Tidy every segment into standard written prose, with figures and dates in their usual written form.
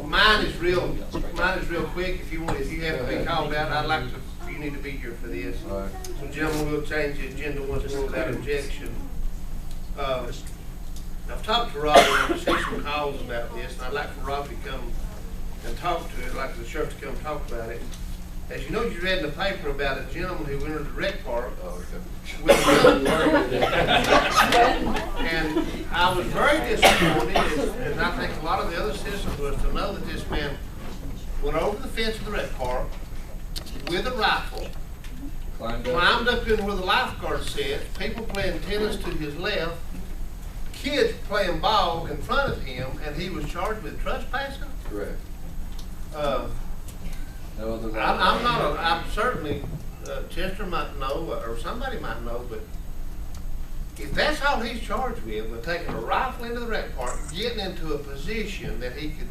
Mine is real quick. If you have to be called out, I'd like to, you need to be here for this. Right. So gentlemen, we'll change the agenda once more without objection. I've talked to Robbie and I've received some calls about this, and I'd like for Robbie to come and talk to it. I'd like the sheriff to come talk about it. As you know, you read in the paper about a gentleman who entered the rec park with a young lady. And I was very disappointed, and I think a lot of the other citizens was to know that this man went over the fence of the rec park with a rifle, climbed up in where the lifeguard sits, people playing tennis to his left, kids playing ball in front of him, and he was charged with trespassing. Correct. No other I'm certainly, Chester might know, or somebody might know, but if that's all he's charged with taking a rifle into the rec park, getting into a position that he could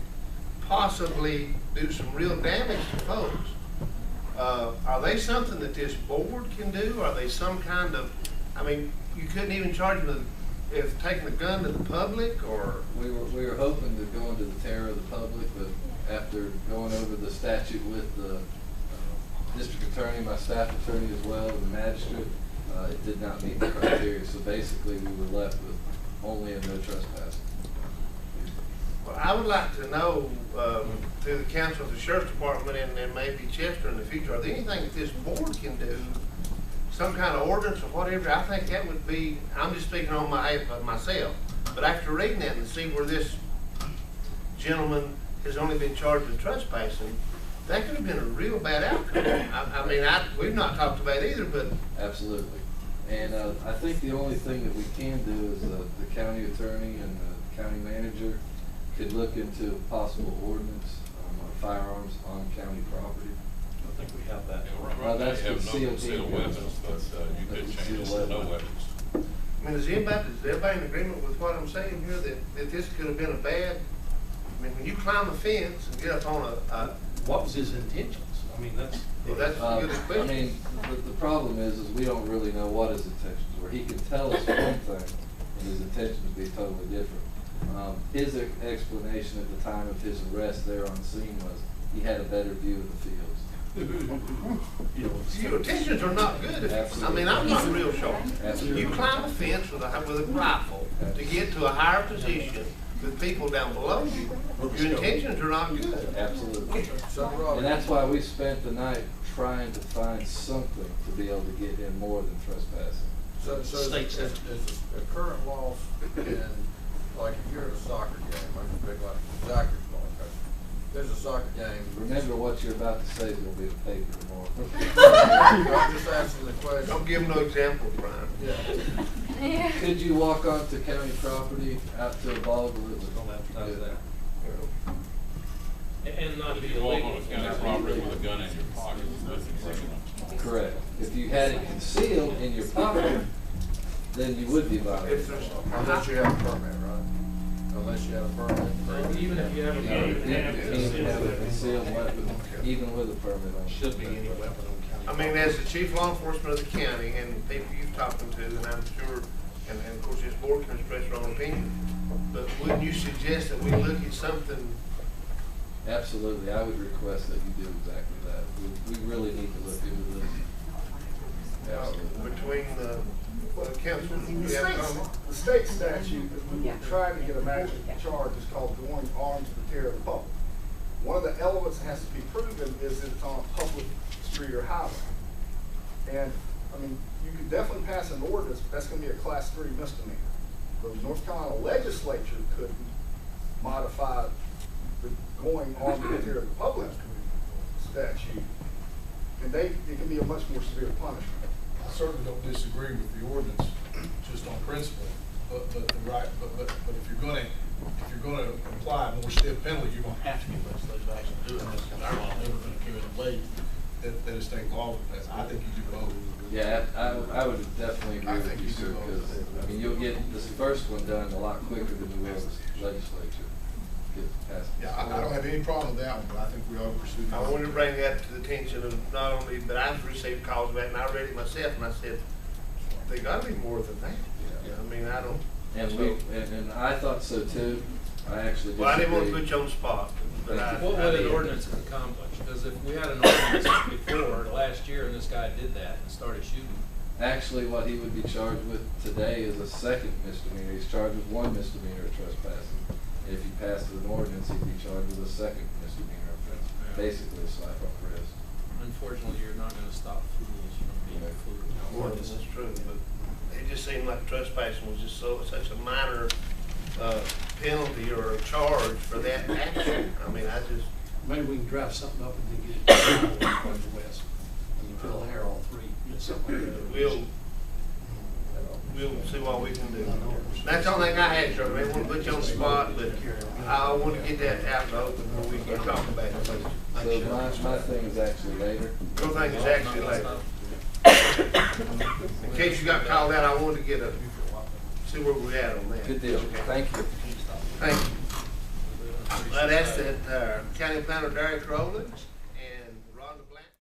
possibly do some real damage to folks, are they something that this board can do? Are they some kind of, I mean, you couldn't even charge him with taking a gun to the public, or? We were hoping to go into the terror of the public, but after going over the statute with the district attorney, my staff attorney as well, and the magistrate, it did not meet the criteria. So basically we were left with only a no trespassing. Well, I would like to know, through the council of the sheriff's department and maybe Chester in the future, are there anything that this board can do, some kind of ordinance or whatever? I think that would be, I'm just speaking on myself, but after reading that and see where this gentleman has only been charged with trespassing, that could have been a real bad outcome. I mean, we've not talked about it either, but. Absolutely. And I think the only thing that we can do is the county attorney and the county manager could look into possible ordinance on firearms on county property. I think we have that. Well, that's have the no COP concealed weapons, but you could change it to no weapons. I mean, is everybody in agreement with what I'm saying here, that this could have been a bad, I mean, when you climb a fence and get up on What was his intentions? I mean, that's a good question. I mean, the problem is we don't really know what his intentions were. He can tell us one thing, and his intentions be totally different. His explanation at the time of his arrest there on the scene was he had a better view of the fields. Your intentions are not good. Absolutely. I mean, I'm not real sure. Absolutely. You climb a fence with a rifle to get to a higher position with people down below you. Your intentions are not good. Absolutely. And that's why we spent the night trying to find something to be able to get in more than trespassing. So there's a current law in, like if you're at a soccer game, I'm a big like Zachary ball coach. There's a soccer game. Remember what you're about to say is going to be a paper tomorrow. I'm just asking the question. Don't give them no examples, Brian. Yeah. Could you walk onto county property out to a ball that was advertise that. And not If be you walk on illegal. a county property with a gun in your pocket, that's criminal. correct? If you had it concealed in your pocket, then you would be violating. Unless you have a permit, right? Unless you have a permit. Even if you have You can't have a concealed weapon, even with a permit on it. should be any weapon on county. I mean, as the chief law enforcement of the county and people you've talked to, and I'm sure, and of course this board can express their own opinion, but wouldn't you suggest that we look at something? Absolutely, I would request that you do exactly that. We really need to look into this. Absolutely. Between the council, you have a comment? The state statute that we were trying to get a maximum charge is called going armed to the terror of the public. One of the elements that has to be proven is that it's on a public street or highway. And, I mean, you could definitely pass an ordinance, but that's gonna be a class 3 misdemeanor. The North Carolina legislature could modify the going armed to the terror of the public statute. And it can be a much more severe punishment. I certainly don't disagree with the ordinance, just on principle, but if you're gonna apply a more stiff penalty, you're gonna have to get legislative action to do it, because our law never gonna carry the weight that a state law would pass. I think you do both. Yeah, I would definitely agree I with think you, you sir, do both. because, I mean, you'll get this first one done a lot quicker than you will the legislature. Get past. Yeah, I don't have any problem with that one, but I think we ought to pursue the I other. wanted to bring that to the attention of not only, but I've received calls about it, and I read it myself, and I said, they gotta be more than that. I mean, I don't. And and I thought so too, I actually Well, I didn't want to disagree. put you on the spot, but What I would an did. ordinance accomplish? Because if we had an ordinance before, last year, and this guy did that and started shooting, Actually, what he would be charged with today is a second misdemeanor. He's charged with one misdemeanor of trespassing. If he passes an ordinance, he'd be charged with a second misdemeanor offense, basically a slap on the wrist. unfortunately, you're not gonna stop fools from being fools. Well, that's true, but it just seemed like trespassing was just such a minor, penalty or charge for that action. I mean, I just, Maybe we can draft something up and then get it to the West. And you fill hair all three, get something like that. we'll see what we can do. That's the only thing I had, Sheriff. I didn't want to put you on the spot, but I want to get that out in the open before we can talk about it. So my thing is actually later. Your thing is actually later. In case you got called out, I wanted to get see where we're at on that. Good deal. Okay. Thank you. Thank you. That's it, County Planner Derek Rowlands.